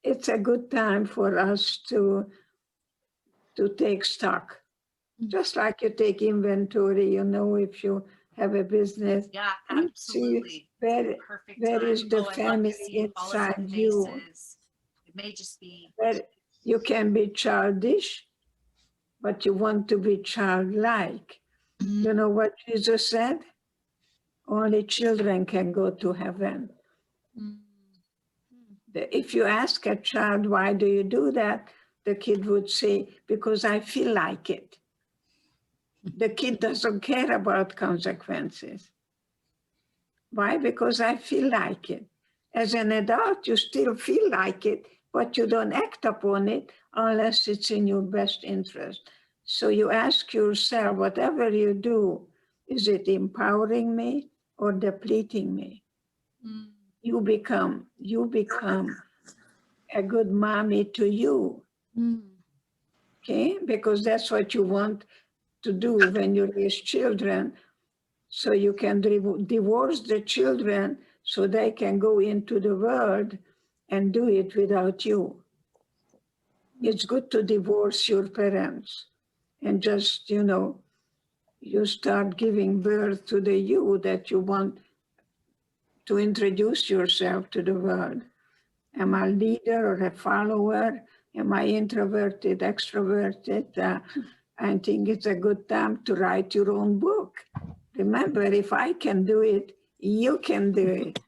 it's a good time for us to take stock. Just like you take inventory, you know, if you have a business. Yeah, You absolutely. see where is the family inside you. It may just be. Where you can be childish, but you want to be childlike. You know what Jesus said? Only children can go to heaven. If you ask a child, why do you do that? The kid would say, because I feel like it. The kid doesn't care about consequences. Why? Because I feel like it. As an adult, you still feel like it, but you don't act upon it unless it's in your best interest. So you ask yourself, whatever you do, is it empowering me or depleting me? You become a good mommy to you. Okay? Because that's what you want to do when you raise children. So you can divorce the children so they can go into the world and do it without you. It's good to divorce your parents and just, you know, you start giving birth to the you that you want to introduce yourself to the world. Am I a leader or a follower? Am I introverted, extroverted? I think it's a good time to write your own book. Remember, if I can do it, you can do it.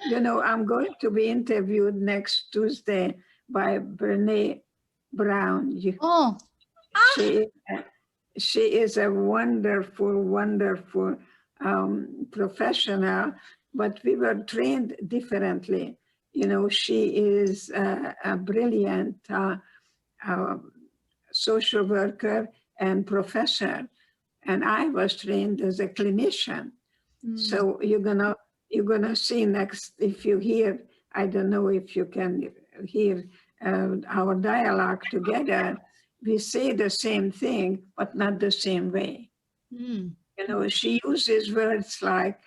You know, I'm going to be interviewed next Tuesday by Brene Brown. She is a wonderful, wonderful professional, but we were trained differently. You know, she is a brilliant social worker and professor, and I was trained as a clinician. So you're gonna see next, if you hear, I don't know if you can hear our dialogue together, we say the same thing, but not the same way. You know, she uses words like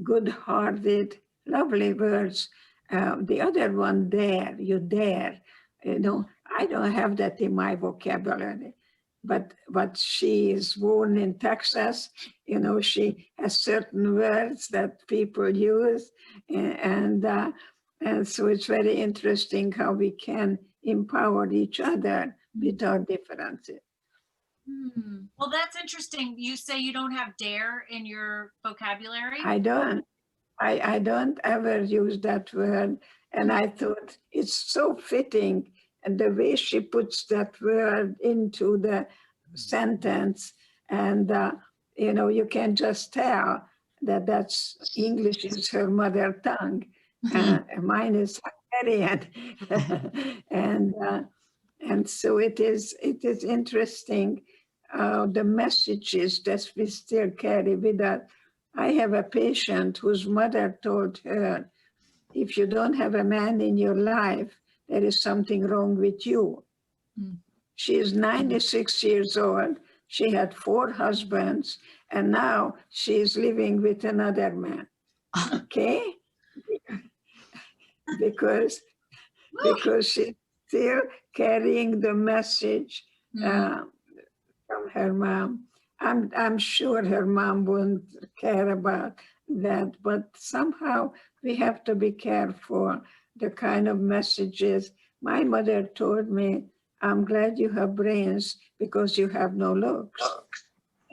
good-hearted, lovely words. The other one, dare, you dare. You know, I don't have that in my vocabulary. But she is born in Texas. You know, she has certain words that people use. And so it's very interesting how we can empower each other with our differences. Well, that's interesting. You say you don't have dare in your vocabulary? I don't. I don't ever use that word. And I thought it's so fitting. And the way she puts that word into the sentence, and you know, you can just tell that that's English is her mother tongue. Mine is Hungarian. And so it is interesting the messages that we still carry with us. I have a patient whose mother told her, if you don't have a man in your life, there is something wrong with you. She is 96 years old. She had 4 husbands, and now she is living with another man. Okay? Because she's still carrying the message from her mom. I'm sure her mom wouldn't care about that, but somehow we have to be careful the kind of messages. My mother told me, I'm glad you have brains because you have no looks.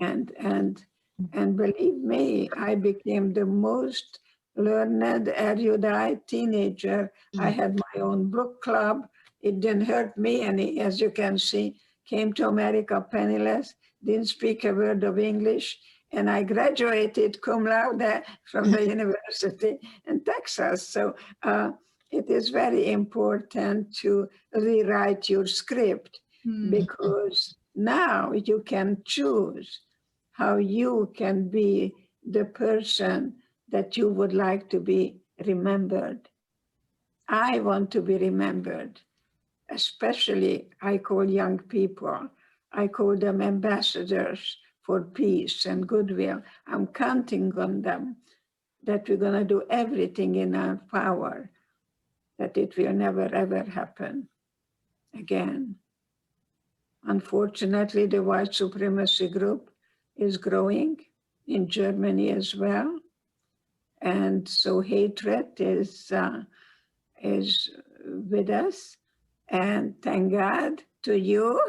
And believe me, I became the most learned, erudite teenager. I had my own book club. It didn't hurt me any, as you can see, came to America penniless, didn't speak a word of English, and I graduated cum laude from the university in Texas. So it is very important to rewrite your script because now you can choose how you can be the person that you would like to be remembered. I want to be remembered. Especially, I call young people, I call them ambassadors for peace and goodwill. I'm counting on them. that we're going to do everything in our power that it will never, ever happen again. Unfortunately, the white supremacy group is growing in Germany as well. And so hatred is with us. And thank God to you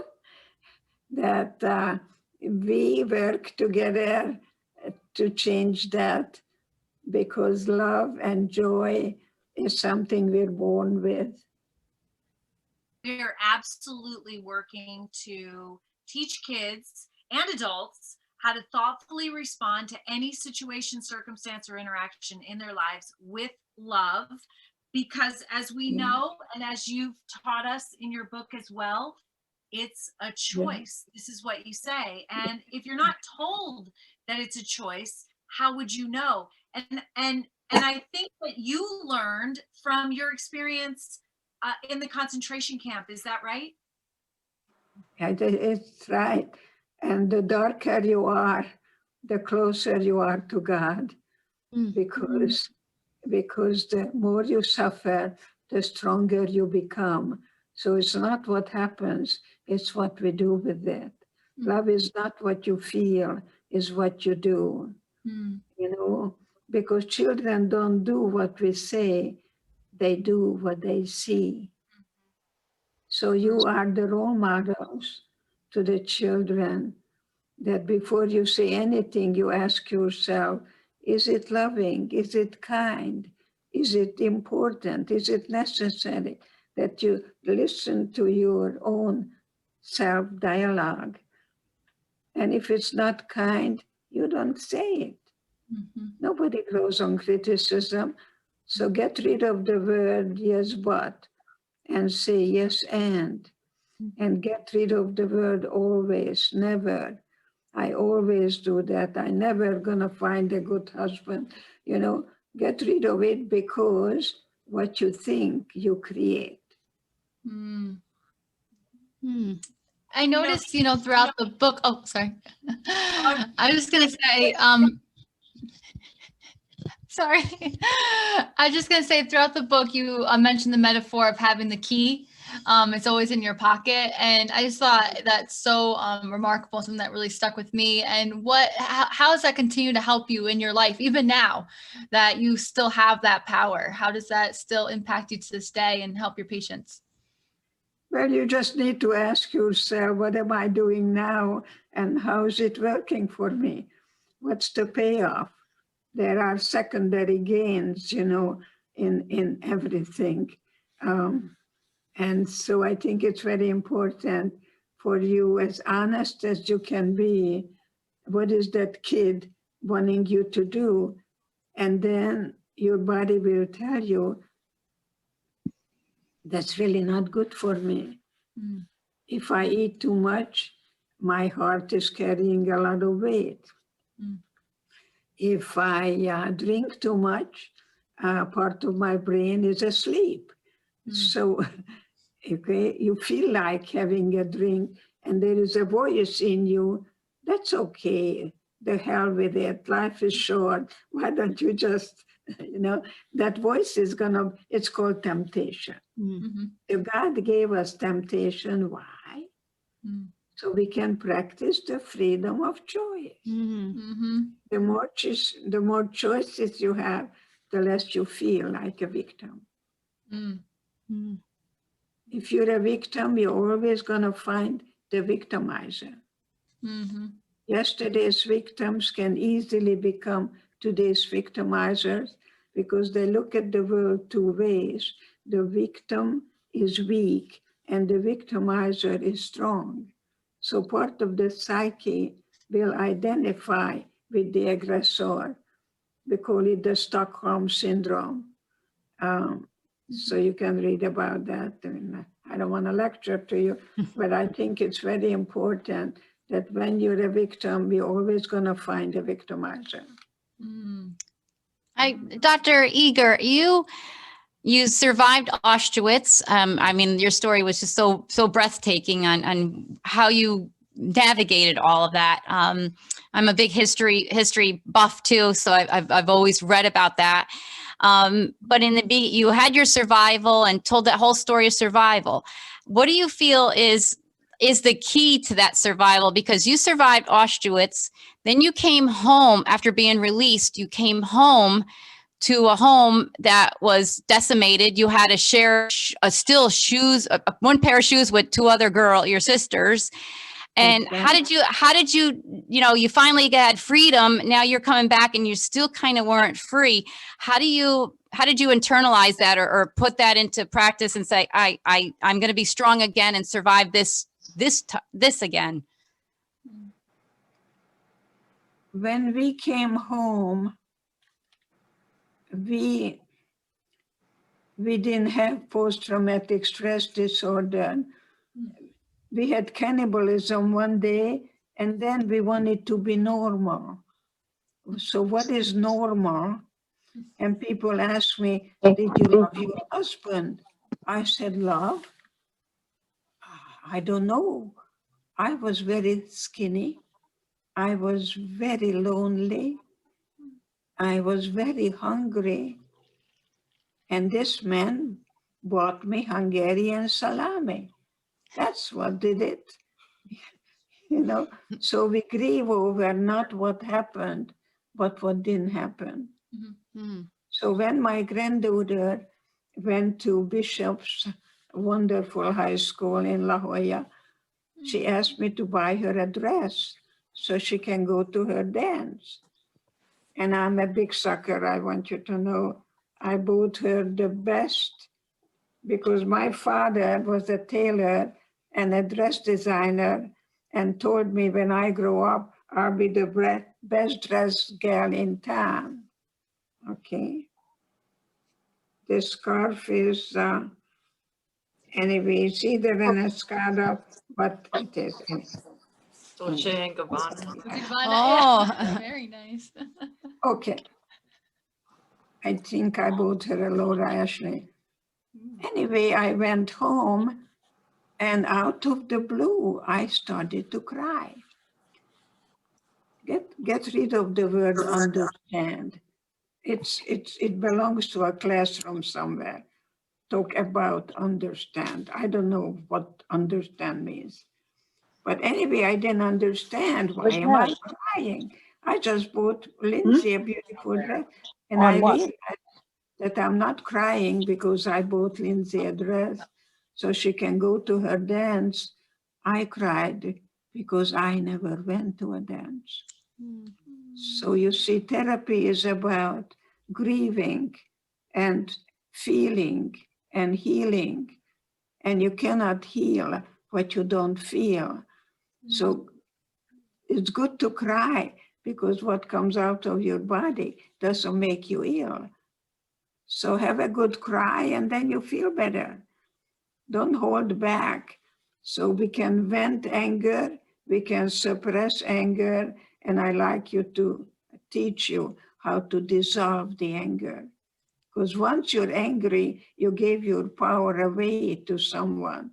that we work together to change that, because love and joy is something we're born with. We are absolutely working to teach kids and adults how to thoughtfully respond to any situation, circumstance, or interaction in their lives with love. Because as we know, and as you've taught us in your book as well, it's a choice. This is what you say. And if you're not told that it's a choice, how would you know? And I think that you learned from your experience in the concentration camp. Is that right? It's right. And the darker you are, the closer you are to God, because the more you suffer, the stronger you become. So it's not what happens, it's what we do with it. Love is not what you feel, it's what you do. You know, because children don't do what we say, they do what they see. So you are the role models to the children, that before you say anything, you ask yourself, is it loving? Is it kind? Is it important? Is it necessary? That you listen to your own self-dialogue. And if it's not kind, you don't say it. Nobody grows on criticism. So get rid of the word yes, but, and say yes, and get rid of the word always, never. I always do that. I never gonna find a good husband. You know, get rid of it, because what you think, you create. I noticed, throughout the book, oh, sorry. I was just going to say, sorry. I was just going to say, throughout the book, you mentioned the metaphor of having the key. It's always in your pocket. And I just thought that's so remarkable, something that really stuck with me. And how does that continue to help you in your life, even now that you still have that power? How does that still impact you to this day and help your patients? Well, you just need to ask yourself, what am I doing now? And how is it working for me? What's the payoff? There are secondary gains, in everything. And so I think it's very important for you, as honest as you can be, what is that kid wanting you to do? And then your body will tell you, that's really not good for me. If I eat too much, my heart is carrying a lot of weight. If I drink too much, part of my brain is asleep. So, okay, you feel like having a drink and there is a voice in you, that's okay, the hell with it, life is short, why don't you just, that voice is it's called temptation. So God gave us temptation, why? So we can practice the freedom of choice. The more choices you have, the less you feel like a victim. If you're a victim, you're always going to find the victimizer. Yesterday's victims can easily become today's victimizers, because they look at the world two ways. The victim is weak and the victimizer is strong. So part of the psyche will identify with the aggressor. We call it the Stockholm Syndrome. So you can read about that. I don't want to lecture to you, but I think it's very important that when you're a victim, you're always going to find a victimizer. Dr. Eger, you survived Auschwitz. I mean, your story was just so breathtaking on how you navigated all of that. I'm a big history buff too, so I've always read about that. But you had your survival and told that whole story of survival. What do you feel is the key to that survival? Because you survived Auschwitz, then you came home after being released. You came home to a home that was decimated. You had to share one pair of shoes with two other your sisters. And Exactly. how did you, you finally had freedom. Now you're coming back and you still kind of weren't free. How did you internalize that or put that into practice and say, I'm going to be strong again and survive this again? When we came home, we didn't have post-traumatic stress disorder. We had cannibalism one day, and then we wanted to be normal. So what is normal? And people ask me, did you love your husband? I said, love? I don't know. I was very skinny. I was very lonely. I was very hungry. And this man bought me Hungarian salami. That's what did it. So we grieve over not what happened, but what didn't happen. Mm-hmm. So when my granddaughter went to Bishop's wonderful high school in La Jolla, she asked me to buy her a dress so she can go to her dance. And I'm a big sucker, I want you to know. I bought her the best because my father was a tailor and a dress designer and told me when I grow up, I'll be the best dressed girl in town. Okay. This scarf is, anyway, it's either an escada, but it is. Dolce and Gabbana. Oh. Very nice. Okay. I think I bought her a Laura Ashley. Anyway, I went home and out of the blue, I started to cry. Get rid of the word understand. It belongs to a classroom somewhere. Talk about understand. I don't know what understand means. But anyway, I didn't understand. Why am I crying? I just bought Lindsay a beautiful dress. And I realized that I'm not crying because I bought Lindsay a dress so she can go to her dance. I cried because I never went to a dance. So you see, therapy is about grieving and feeling and healing. And you cannot heal what you don't feel. So it's good to cry because what comes out of your body doesn't make you ill. So have a good cry and then you feel better. Don't hold back. So we can vent anger, we can suppress anger, and I like you to teach you how to dissolve the anger. Because once you're angry, you gave your power away to someone.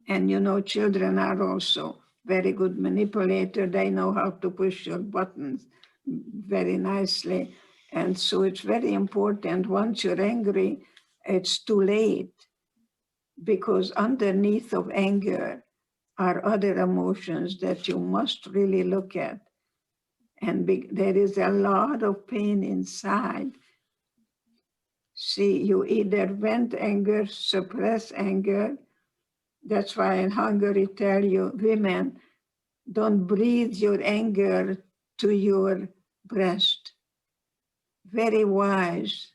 And children are also very good manipulator. They know how to push your buttons very nicely. And so it's very important, once you're angry, it's too late. Because underneath of anger are other emotions that you must really look at. And there is a lot of pain inside. See, you either vent anger, suppress anger. That's why in Hungary tell you, women, don't breathe your anger to your breast. Very wise,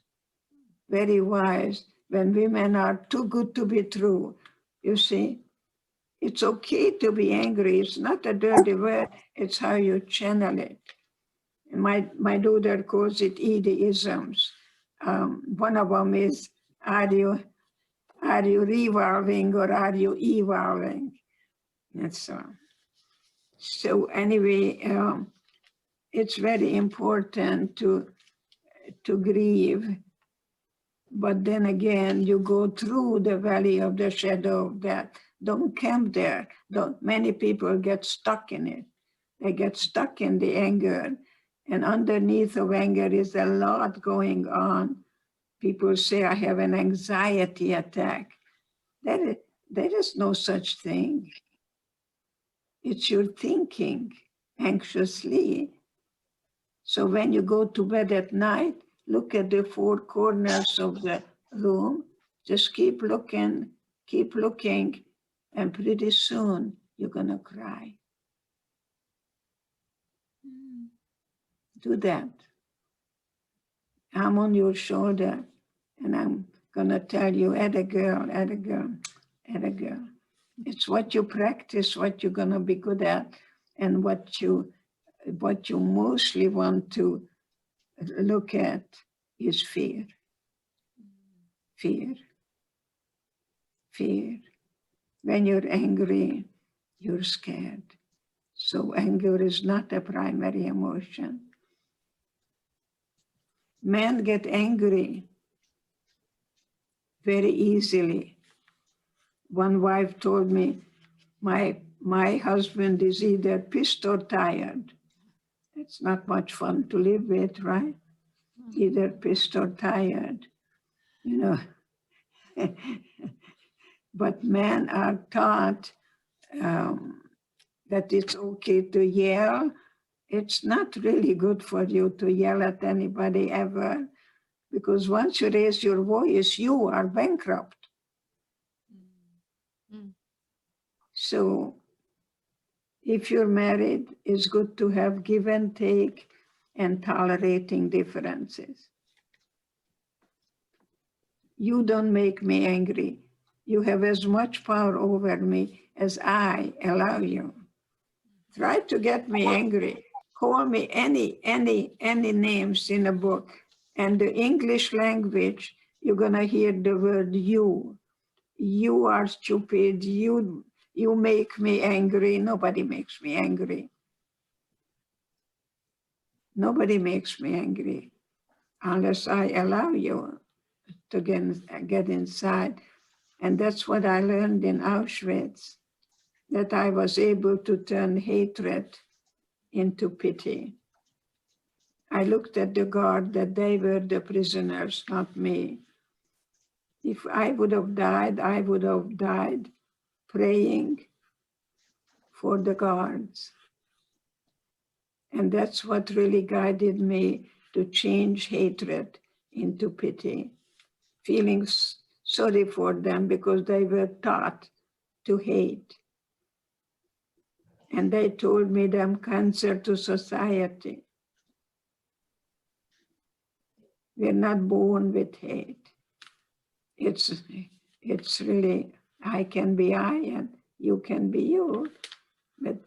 very wise. When women are too good to be true, you see, it's okay to be angry. It's not a dirty word. It's how you channel it. And my daughter calls it Edisms. One of them is, are you revolving or are you evolving? And so anyway, it's very important to grieve. But then again, you go through the valley of the shadow of death. Don't camp there. Many people get stuck in it. They get stuck in the anger. And underneath of anger is a lot going on. People say, I have an anxiety attack. There is no such thing. It's your thinking anxiously. So when you go to bed at night, look at the four corners of the room. Just keep looking, and pretty soon you're going to cry. Do that. I'm on your shoulder, and I'm going to tell you, Edgar. It's what you practice, what you're going to be good at, and what you mostly want to look at is fear. Fear. When you're angry, you're scared. So anger is not a primary emotion. Men get angry very easily. One wife told me, my husband is either pissed or tired. It's not much fun to live with, right? Either pissed or tired, you know. But men are taught that it's okay to yell. It's not really good for you to yell at anybody ever, because once you raise your voice, you are bankrupt. So if you're married, it's good to have give and take and tolerating differences. You don't make me angry. You have as much power over me as I allow you. Try to get me angry. Call me any names in a book. And the English language, you're gonna hear the word you. You are stupid, you make me angry. Nobody makes me angry. Nobody makes me angry unless I allow you to get inside. And that's what I learned in Auschwitz, that I was able to turn hatred into pity. I looked at the guard that they were the prisoners, not me. If I would have died, I would have died praying for the guards. And that's what really guided me to change hatred into pity, feeling sorry for them because they were taught to hate. And they told me them cancer to society. We're not born with hate. It's really, I can be I and you can be you, but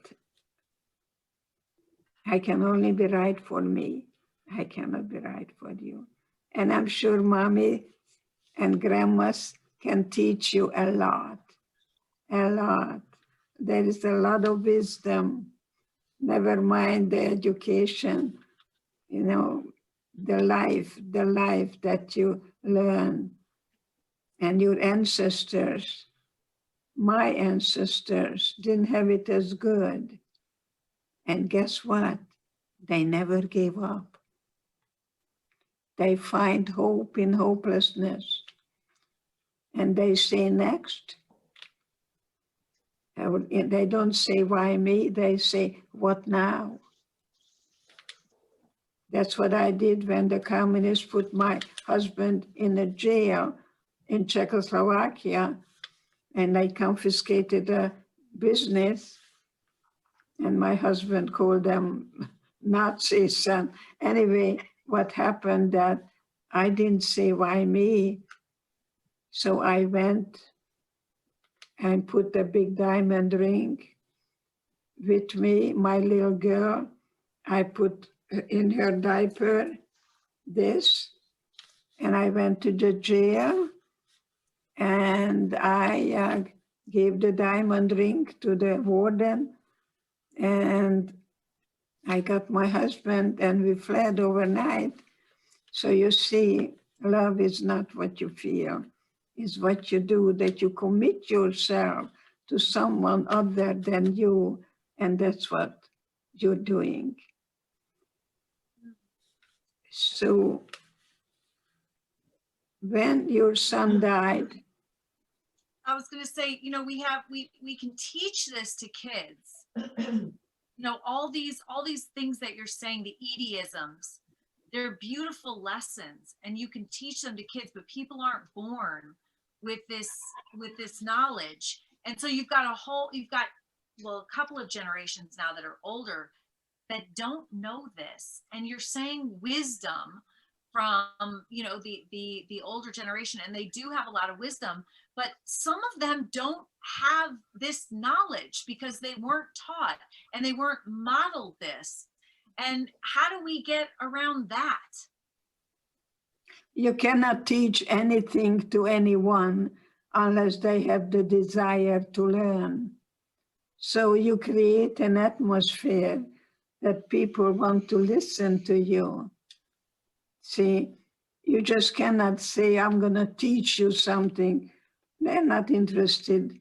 I can only be right for me. I cannot be right for you. And I'm sure mommy and grandmas can teach you a lot, a lot. There is a lot of wisdom, never mind the education, you know, the life that you learn. And your ancestors, my ancestors, didn't have it as good. And guess what? They never gave up. They find hope in hopelessness. And they say next. They don't say, why me? They say, what now? That's what I did when the communists put my husband in a jail in Czechoslovakia, and they confiscated a business, and my husband called them Nazis. And anyway, what happened that I didn't say, why me? So I went and put a big diamond ring with me, my little girl. I put in her diaper this, and I went to the jail, and I gave the diamond ring to the warden, and I got my husband, and we fled overnight. So you see, love is not what you feel, it's what you do, that you commit yourself to someone other than you, and that's what you're doing. So when your son died, I was going to say, you know, we can teach this to kids. You know, all these things that you're saying, the Edisms, they're beautiful lessons, and you can teach them to kids, but people aren't born with this knowledge. And so you've got a couple of generations now that are older that don't know this, and you're saying wisdom from, you know, the older generation, and they do have a lot of wisdom, but some of them don't have this knowledge because they weren't taught and they weren't modeled this. And how do we get around that? you cannot teach anything to anyone unless they have the desire to learn. So you create an atmosphere that people want to listen to you. See, you just cannot say, I'm going to teach you something. They're not interested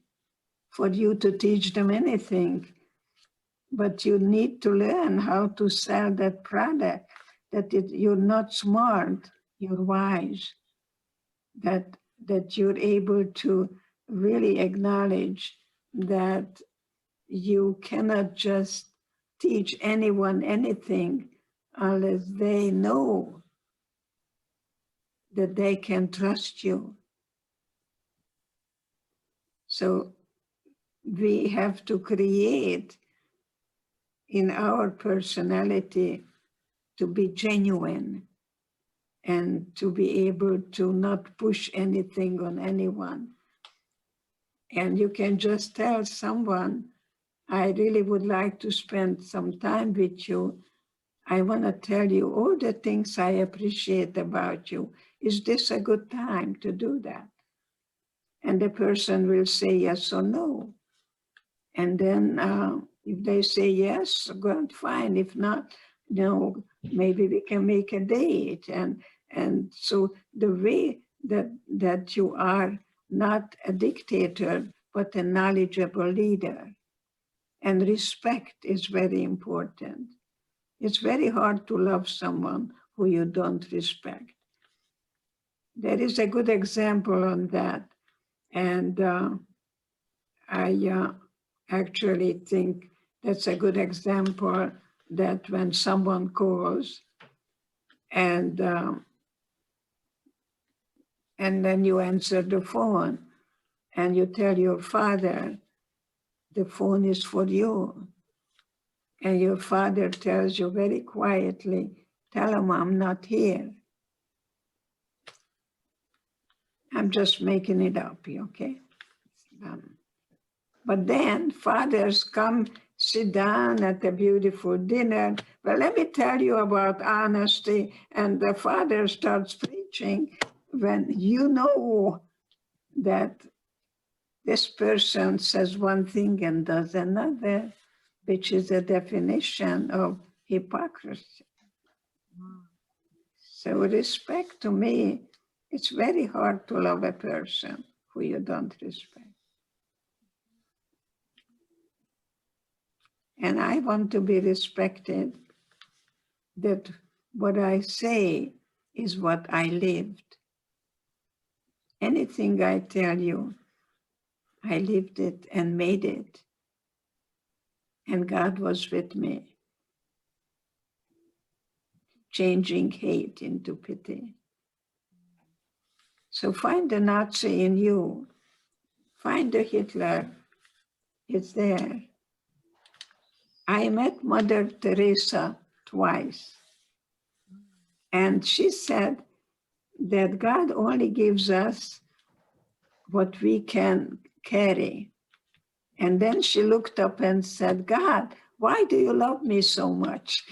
for you to teach them anything. But you need to learn how to sell that product, you're not smart, you're wise, that you're able to really acknowledge that you cannot just teach anyone anything unless they know that they can trust you. So we have to create in our personality to be genuine and to be able to not push anything on anyone. And you can just tell someone, I really would like to spend some time with you. I want to tell you all the things I appreciate about you. Is this a good time to do that? And the person will say yes or no. And then if they say yes, good, fine. If not, no, maybe we can make a date. And so the way that you are not a dictator, but a knowledgeable leader. And respect is very important. It's very hard to love someone who you don't respect. There is a good example on that. And I actually think that's a good example that when someone calls and then you answer the phone and you tell your father, the phone is for you. And your father tells you very quietly, tell him I'm not here. I'm just making it up, okay? But then fathers come sit down at a beautiful dinner. Well, let me tell you about honesty. And the father starts preaching when you know that this person says one thing and does another, which is a definition of hypocrisy. So respect, to me, it's very hard to love a person who you don't respect. And I want to be respected, that what I say is what I lived. Anything I tell you, I lived it and made it. And God was with me, changing hate into pity. So find the Nazi in you. Find the Hitler. It's there. I met Mother Teresa twice. And she said that God only gives us what we can carry. And then she looked up and said, God, why do you love me so much?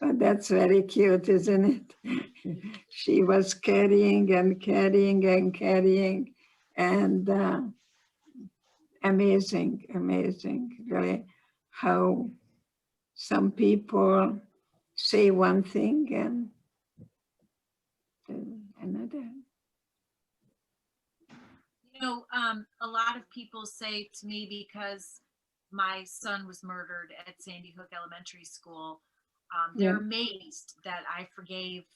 But that's very cute, isn't it? She was carrying and carrying and carrying, and amazing, amazing, really, how some people say one thing and another. You a lot of people say to me, because my son was murdered at Sandy Hook Elementary School, they're Yeah. amazed that I forgave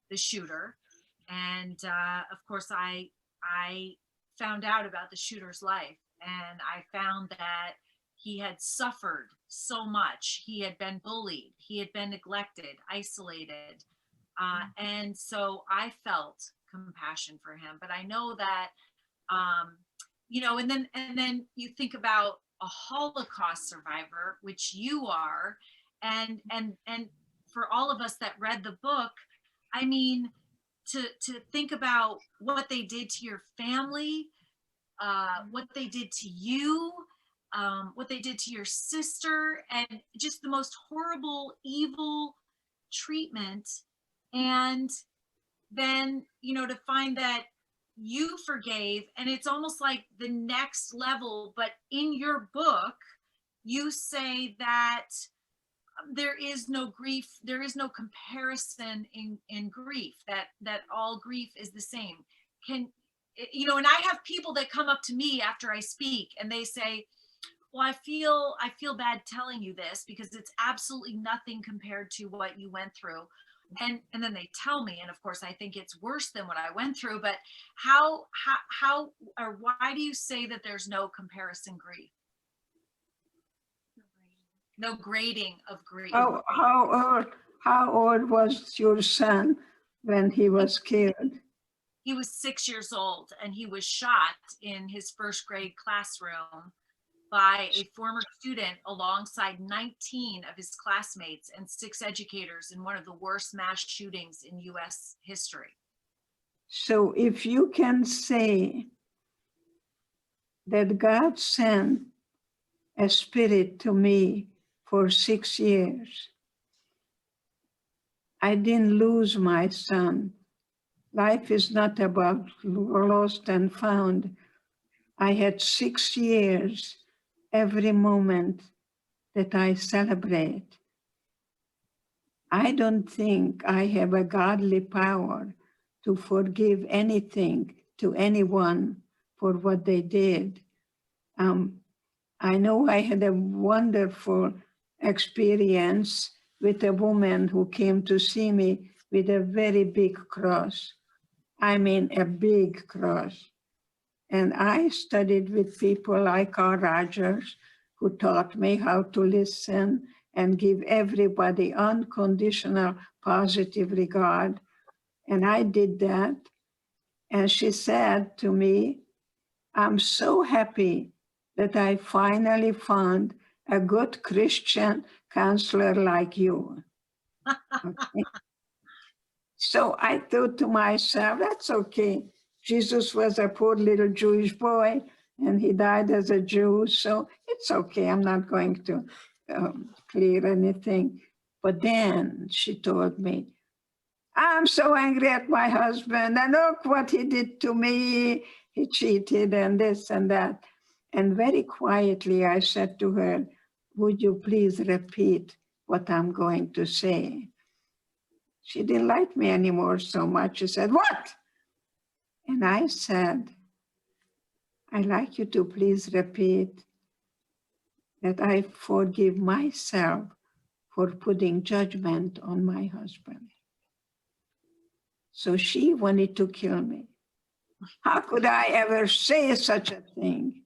the shooter. And of course, I found out about the shooter's life, and I found that he had suffered so much. He had been bullied, he had been neglected, isolated. And so I felt compassion for him. But I know that, and then you think about a Holocaust survivor, which you are, and for all of us that read the book, I mean, to think about what they did to your family, what they did to you, what they did to your sister, and just the most horrible, evil treatment. And then, to find that you forgave, and it's almost like the next level. But in your book, you say that there is no grief, there is no comparison in grief, that all grief is the same. And I have people that come up to me after I speak, and they say, well, I feel bad telling you this, because it's absolutely nothing compared to what you went through. And then they tell me, and of course I think it's worse than what I went through. But how or why do you say that there's no comparison grief? No grading of grief. How old was your son when he was killed? He was 6 years old, and he was shot in his first grade classroom by a former student alongside 19 of his classmates and 6 educators in one of the worst mass shootings in US history. So if you can say that God sent a spirit to me for 6 years, I didn't lose my son. Life is not about lost and found. I had 6 years every moment that I celebrate. I don't think I have a godly power to forgive anything to anyone for what they did. I know I had a wonderful experience with a woman who came to see me with a very big cross. I mean, a big cross. And I studied with people like Carl Rogers, who taught me how to listen and give everybody unconditional positive regard. And I did that. And she said to me, I'm so happy that I finally found a good Christian counselor like you. Okay. So I thought to myself, that's okay. Jesus was a poor little Jewish boy, and he died as a Jew, so it's okay. I'm not going to clear anything. But then she told me, I'm so angry at my husband, and look what he did to me. He cheated and this and that. And very quietly I said to her, would you please repeat what I'm going to say? She didn't like me anymore so much. She said, what? And I said, I'd like you to please repeat that I forgive myself for putting judgment on my husband. So she wanted to kill me. How could I ever say such a thing?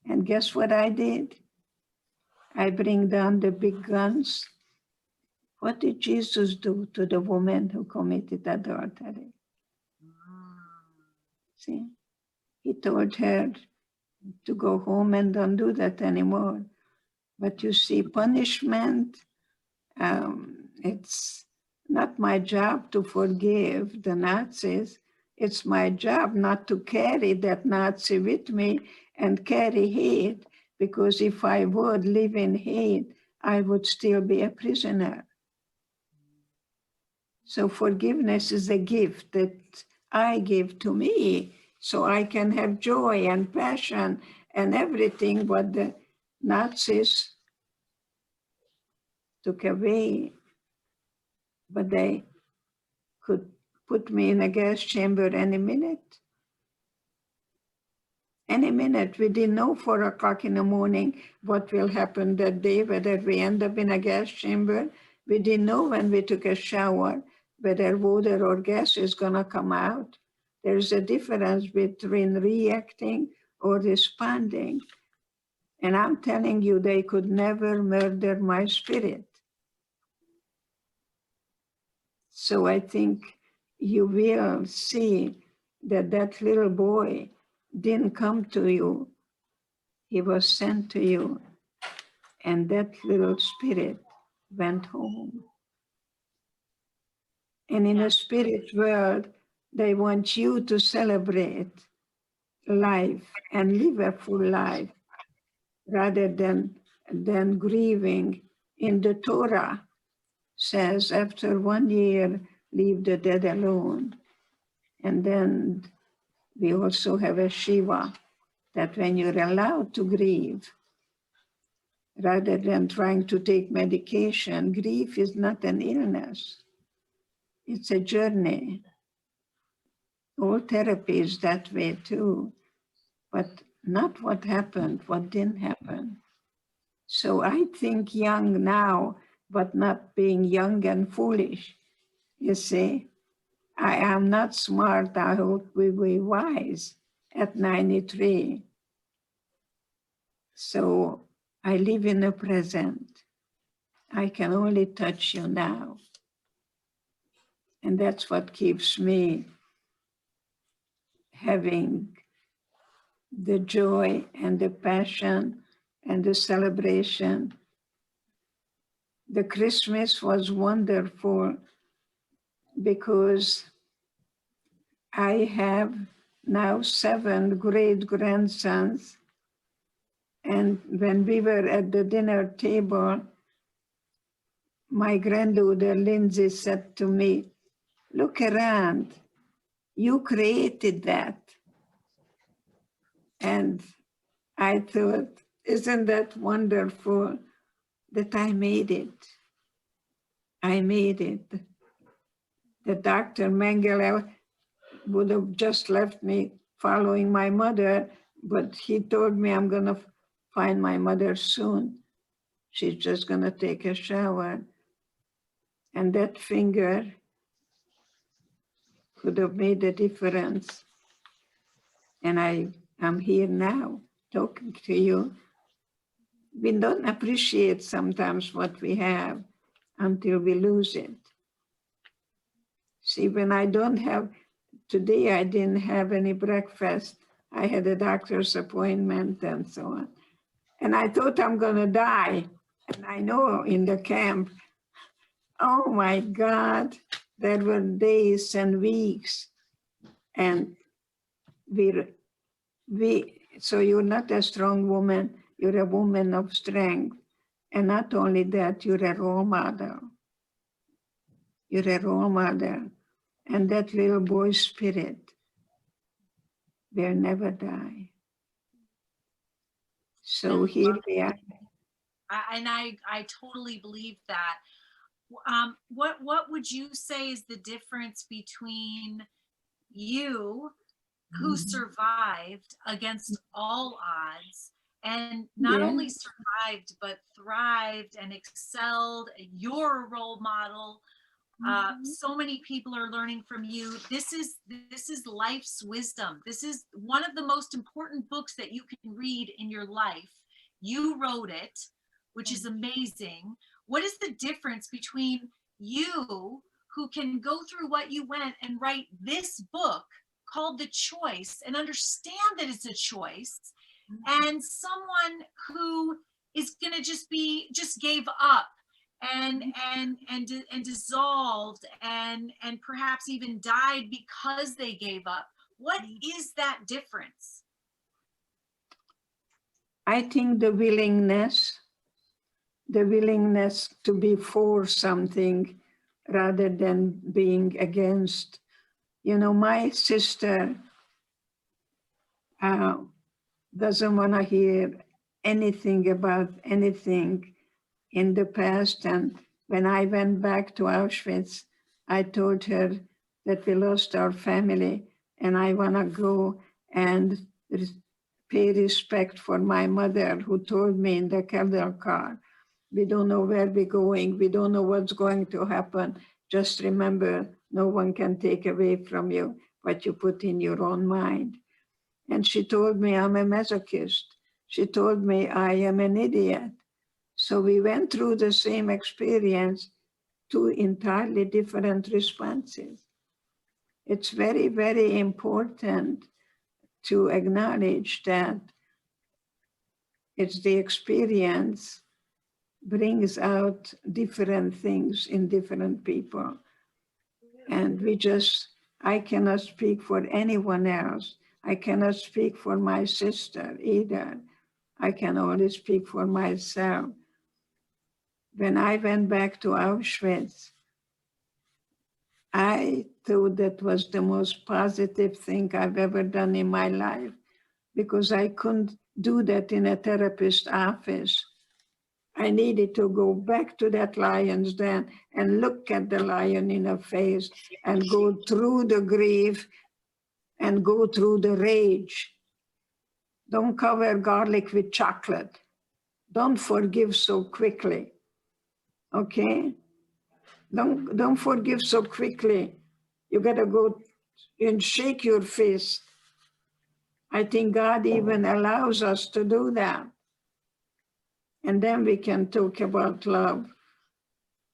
And guess what I did? I bring down the big guns. What did Jesus do to the woman who committed adultery? See, he told her to go home and don't do that anymore. But you see, punishment, it's not my job to forgive the Nazis. It's my job not to carry that Nazi with me and carry hate, because if I would live in hate, I would still be a prisoner. So forgiveness is a gift that I give to me so I can have joy and passion and everything what the Nazis took away. But they could put me in a gas chamber any minute. Any minute. We didn't know 4 o'clock in the morning what will happen that day, whether we end up in a gas chamber. We didn't know when we took a shower whether water or gas is going to come out. There's a difference between reacting or responding. And I'm telling you, they could never murder my spirit. So I think you will see that that little boy didn't come to you. He was sent to you. And that little spirit went home. And in the spirit world, they want you to celebrate life and live a full life rather than grieving. In the Torah says, after 1 year, leave the dead alone. And then we also have a Shiva, that when you're allowed to grieve, rather than trying to take medication, grief is not an illness. It's a journey. All therapy is that way too, but not what happened, what didn't happen. So I think young now, but not being young and foolish. You see, I am not smart. I hope we be wise at 93. So I live in the present. I can only touch you now. And that's what keeps me having the joy and the passion and the celebration. The Christmas was wonderful because I have now 7 great-grandsons. And when we were at the dinner table, my granddaughter Lindsay said to me, "Look around, you created that." And I thought, isn't that wonderful that I made it? I made it. The Dr. Mengele would have just left me following my mother, but he told me I'm going to find my mother soon. She's just going to take a shower. And that finger could have made a difference. And I'm here now talking to you. We don't appreciate sometimes what we have until we lose it. See, when I don't have, today I didn't have any breakfast. I had a doctor's appointment and so on. And I thought I'm going to die. And I know in the camp, oh my God, there were days and weeks. And so you're not a strong woman, you're a woman of strength. And not only that, you're a role model. You're a role model. And that little boy's spirit will never die. So here we are. I totally believe that. What would you say is the difference between you, who survived against all odds, and not only survived, but thrived and excelled? You're a role model. So many people are learning from you. This is life's wisdom. This is one of the most important books that you can read in your life. You wrote it, which is amazing. What is the difference between you, who can go through what you went and write this book called The Choice and understand that it's a choice, and someone who is going to just gave up and dissolved and perhaps even died because they gave up? What is that difference? I think the willingness to be for something rather than being against. You know, my sister doesn't want to hear anything about anything in the past. And when I went back to Auschwitz, I told her that we lost our family and I want to go and pay respect for my mother who told me in the cattle car, we don't know where we're going. We don't know what's going to happen. Just remember, no one can take away from you what you put in your own mind. And she told me I'm a masochist. She told me I am an idiot. So we went through the same experience, two entirely different responses. It's very, very important to acknowledge that it's the experience brings out different things in different people. And I cannot speak for anyone else. I cannot speak for my sister either. I can only speak for myself. When I went back to Auschwitz, I thought that was the most positive thing I've ever done in my life, because I couldn't do that in a therapist's office. I needed to go back to that lion's den and look at the lion in the face and go through the grief and go through the rage. Don't cover garlic with chocolate. Don't forgive so quickly, okay? Don't forgive so quickly. You gotta go and shake your fist. I think God even allows us to do that. And then we can talk about love.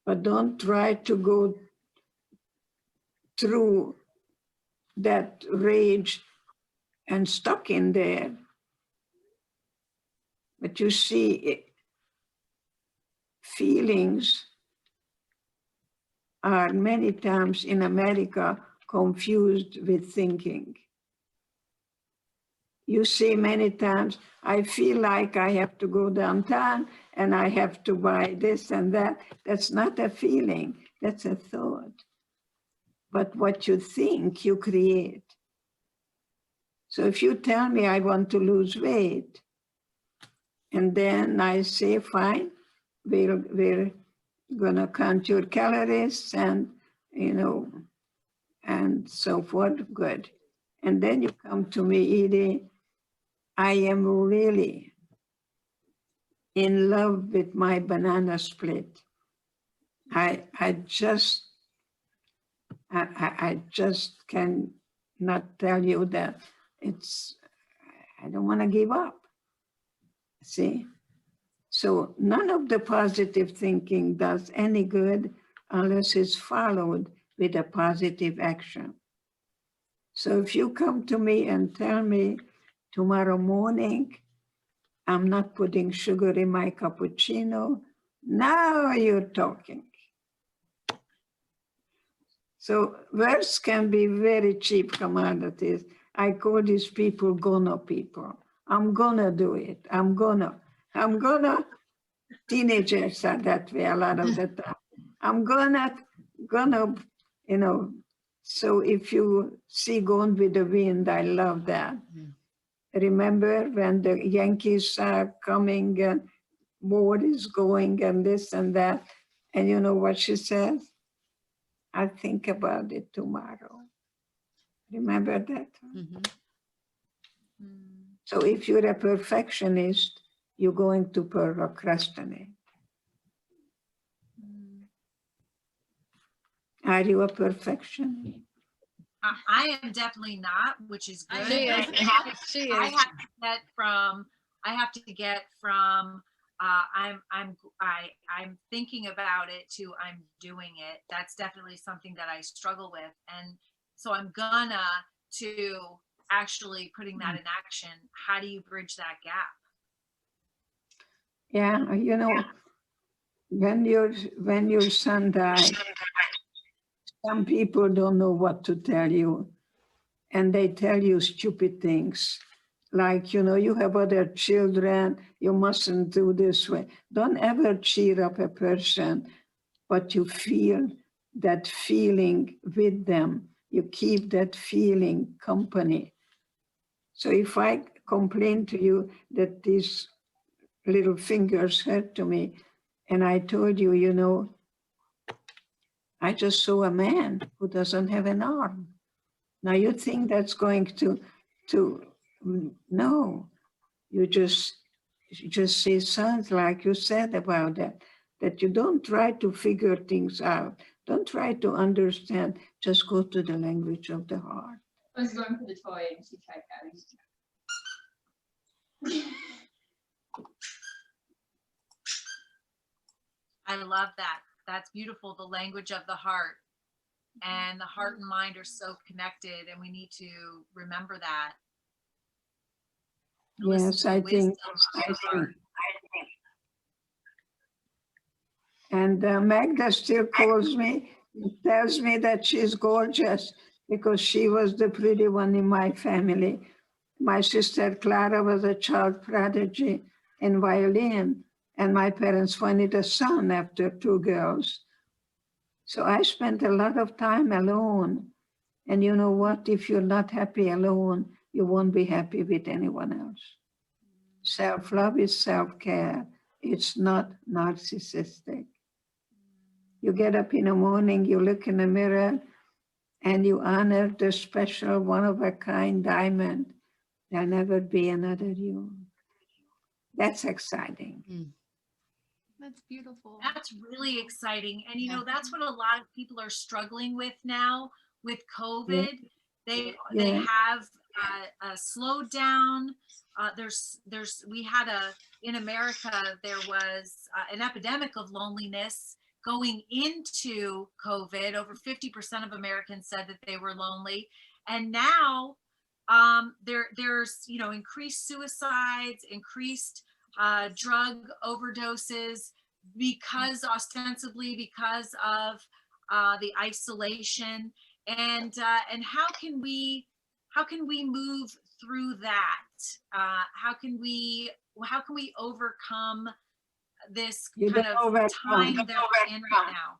But don't try to go through that rage and stuck in there. But you see, feelings are many times in America confused with thinking. You see many times, I feel like I have to go downtown and I have to buy this and that. That's not a feeling, that's a thought. But what you think, you create. So if you tell me I want to lose weight, and then I say, fine, we're gonna count your calories and, and so forth, good. And then you come to me, Edith, I am really in love with my banana split. I just cannot tell you that I don't want to give up. See? So none of the positive thinking does any good unless it's followed with a positive action. So if you come to me and tell me tomorrow morning, I'm not putting sugar in my cappuccino, now you're talking. So words can be very cheap commodities. I call these people gonna people. I'm gonna do it. I'm gonna. Teenagers are that way a lot of the time. I'm gonna, so if you see Gone with the Wind, I love that. Remember when the Yankees are coming and war is going and this and that, and you know what she says? I'll think about it tomorrow. Remember that? Mm-hmm. So if you're a perfectionist, you're going to procrastinate. Are you a perfectionist? I am definitely not, which is good. She is. She is. I have to get from I'm thinking about it to I'm doing it. That's definitely something that I struggle with. And so I'm gonna to actually putting that in action. How do you bridge that gap? Yeah, when your son died, some people don't know what to tell you, and they tell you stupid things. Like, you have other children, you mustn't do this way. Don't ever cheer up a person, but you feel that feeling with them. You keep that feeling company. So if I complain to you that these little fingers hurt to me, and I told you, I just saw a man who doesn't have an arm. Now you think that's going to no, You just see signs like you said about that you don't try to figure things out. Don't try to understand. Just go to the language of the heart. I was going for the toy and she tried having. I love that. That's beautiful. The language of the heart, and the heart and mind are so connected, and we need to remember that. And listen Yes, to the I wisdom think. of the heart. And Magda still calls me, tells me that she's gorgeous because she was the pretty one in my family. My sister Clara was a child prodigy in violin, and my parents wanted a son after 2 girls. So I spent a lot of time alone. And you know what? If you're not happy alone, you won't be happy with anyone else. Self-love is self-care. It's not narcissistic. You get up in the morning, you look in the mirror, and you honor the special one-of-a-kind diamond. There'll never be another you. That's exciting. That's beautiful. That's really exciting. And you know, that's what a lot of people are struggling with now with COVID. They have slowed down. We had in America, there was an epidemic of loneliness going into COVID. Over 50% of Americans said that they were lonely. And now there's, you know, increased suicides, increased drug overdoses, because ostensibly because of the isolation, and how can we move through that? How can we overcome this kind of time that we're in right now?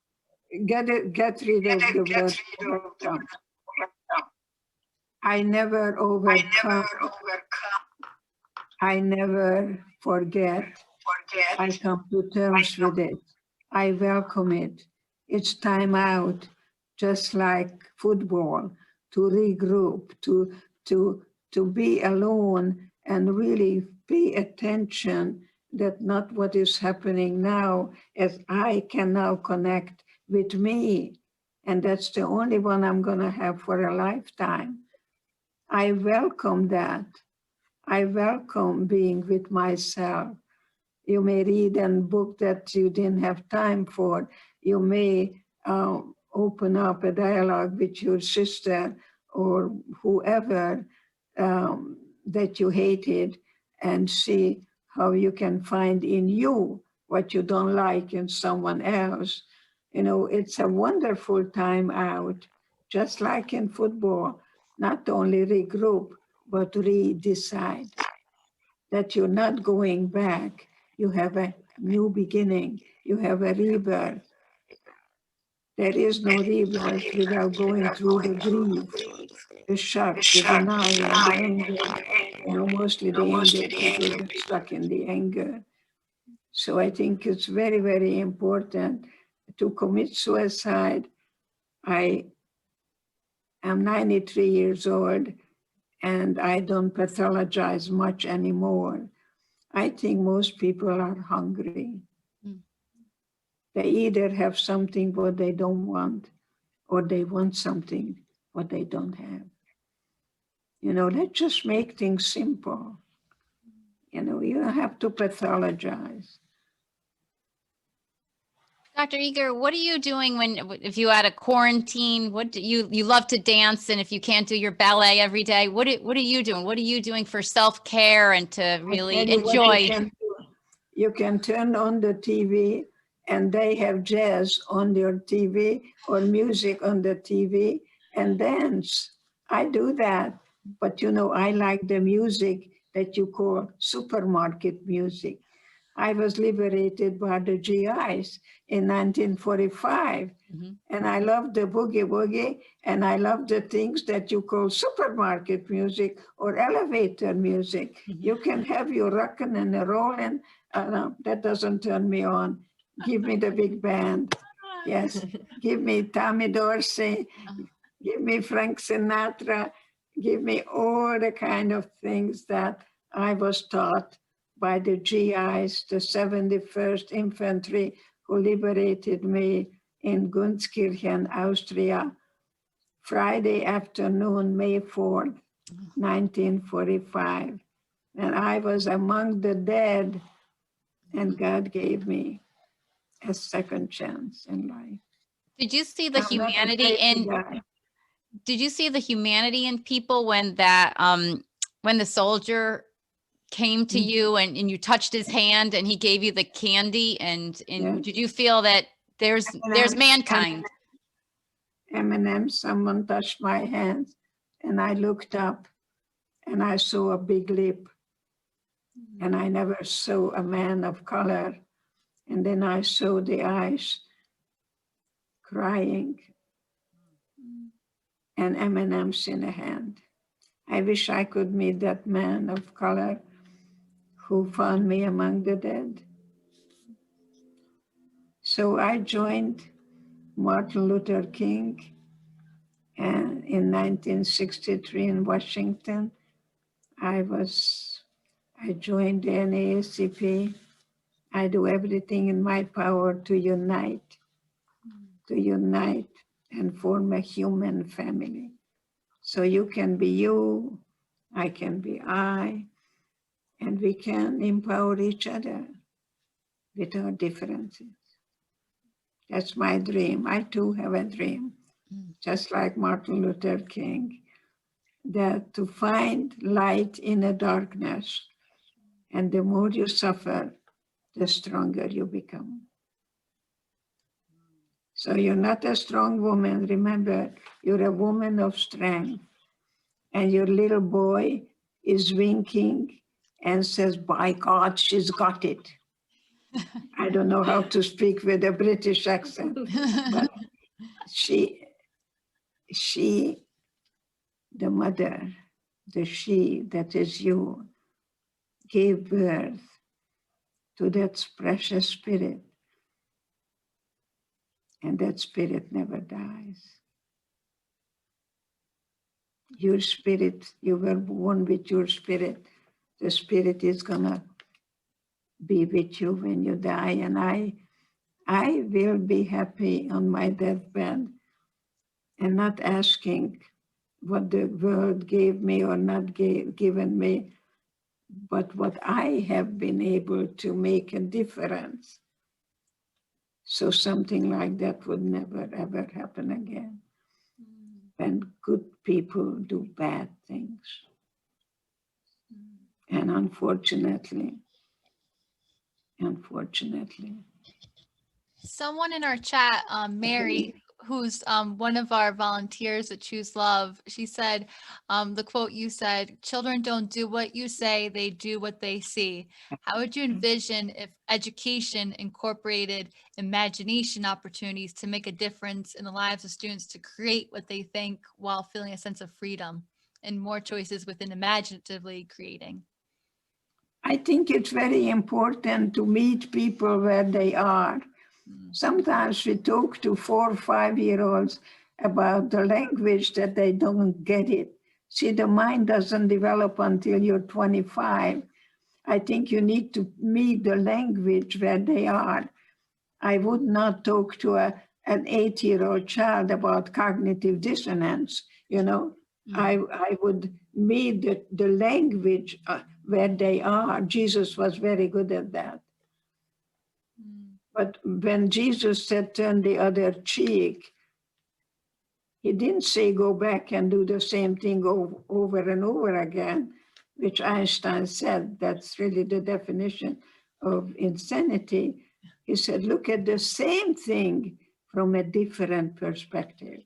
Get rid of the word overcome. I never overcome. I never forget. I come to terms with it. I welcome it. It's time out, just like football, to regroup, to be alone and really pay attention that not what is happening now, as I can now connect with me. And that's the only one I'm going to have for a lifetime. I welcome that. I welcome being with myself. You may read a book that you didn't have time for. You may open up a dialogue with your sister or whoever that you hated and see how you can find in you what you don't like in someone else. You know, it's a wonderful time out, just like in football, not only regroup, but redecide that you're not going back. You have a new beginning. You have a rebirth. There is no rebirth without going through the grief, the shock, the denial, the anger. You know, mostly the anger, people get stuck in the anger. So I think it's very, very important to commit suicide. I am 93 years old and I don't pathologize much anymore. I think most people are hungry. They either have something what they don't want, or they want something what they don't have. You know, let's just make things simple. You know, you don't have to pathologize. Dr. Eger, what are you doing if you had a quarantine? What do you love to dance, and if you can't do your ballet every day, what are you doing? What are you doing for self-care and to really enjoy? You can turn on the TV and they have jazz on your TV or music on the TV and dance. I do that, but you know, I like the music that you call supermarket music. I was liberated by the GIs in 1945. And I love the boogie woogie, and I love the things that you call supermarket music or elevator music. You can have your rockin' and a rollin'. No, that doesn't turn me on. Give me the big band. Yes, give me Tommy Dorsey, give me Frank Sinatra, give me all the kind of things that I was taught by the GIs, the 71st Infantry, who liberated me in Gunskirchen, Austria, Friday afternoon, May 4th, 1945. And I was among the dead, and God gave me a second chance in life. Did you see the I'm not humanity afraid to in? die. Did you see the humanity in people when when the soldier came to you and you touched his hand and he gave you the candy and Yes. did you feel that there's mankind? Eminem, someone touched my hands, and I looked up and I saw a big lip, and I never saw a man of color. And then I saw the eyes crying and M&M's in a hand. I wish I could meet that man of color who found me among the dead. So I joined Martin Luther King and in 1963 in Washington. I joined the NAACP. I do everything in my power to unite and form a human family. So you can be you, I can be I, and we can empower each other with our differences. That's my dream. I too have a dream, just like Martin Luther King, that to find light in the darkness, and the more you suffer, the stronger you become. So you're not a strong woman. Remember, you're a woman of strength. And your little boy is winking and says, by God, she's got it. I don't know how to speak with a British accent, but she, the mother, the she that is you, gave birth to that precious spirit. And that spirit never dies. Your spirit, you were born with your spirit. The spirit is gonna be with you when you die. And I will be happy on my deathbed and not asking what the world gave me or not given me, but what I have been able to make a difference. So something like that would never, ever happen again. When good people do bad things. And unfortunately, Someone in our chat, Mary, who's one of our volunteers at Choose Love, she said, the quote you said, children don't do what you say, they do what they see. How would you envision if education incorporated imagination opportunities to make a difference in the lives of students to create what they think while feeling a sense of freedom and more choices within imaginatively creating? I think it's very important to meet people where they are. Sometimes we talk to 4 or 5-year-olds about the language that they don't get it. See, the mind doesn't develop until you're 25. I think you need to meet the language where they are. I would not talk to an 8-year-old child about cognitive dissonance, you know. I would meet the language where they are. Jesus was very good at that. But when Jesus said, turn the other cheek, he didn't say go back and do the same thing over and over again, which Einstein said that's really the definition of insanity. He said, look at the same thing from a different perspective.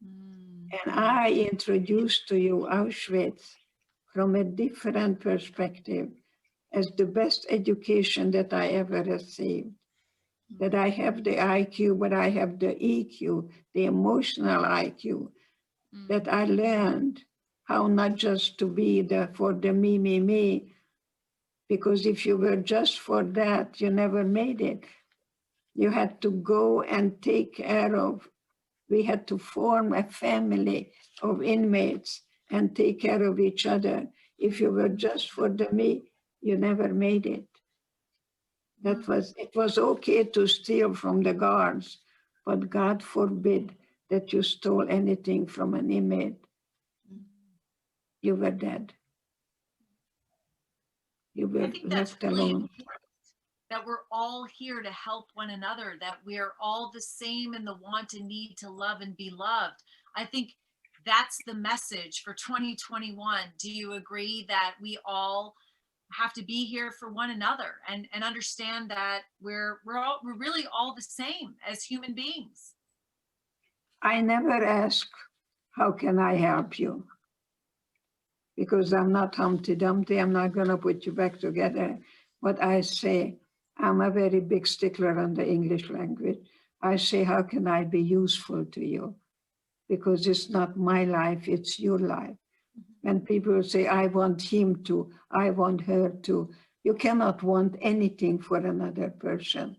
And I introduced to you Auschwitz from a different perspective as the best education that I ever received. That I have the IQ, but I have the EQ, the emotional IQ, that I learned how not just to be for the me, because if you were just for that, you never made it. You had to go and take care of, we had to form a family of inmates and take care of each other. If you were just for the me, you never made it. It was okay to steal from the guards, but God forbid that you stole anything from an inmate. You were dead. You I were think that's left really alone. important, that we're all here to help one another, that we're all the same in the want and need to love and be loved. I think that's the message for 2021. Do you agree that we all have to be here for one another and understand that we're really all the same as human beings? I never ask, how can I help you? Because I'm not Humpty Dumpty, I'm not gonna put you back together. But I say, I'm a very big stickler on the English language. I say, how can I be useful to you? Because it's not my life, it's your life. When people say, I want him to, I want her to, you cannot want anything for another person.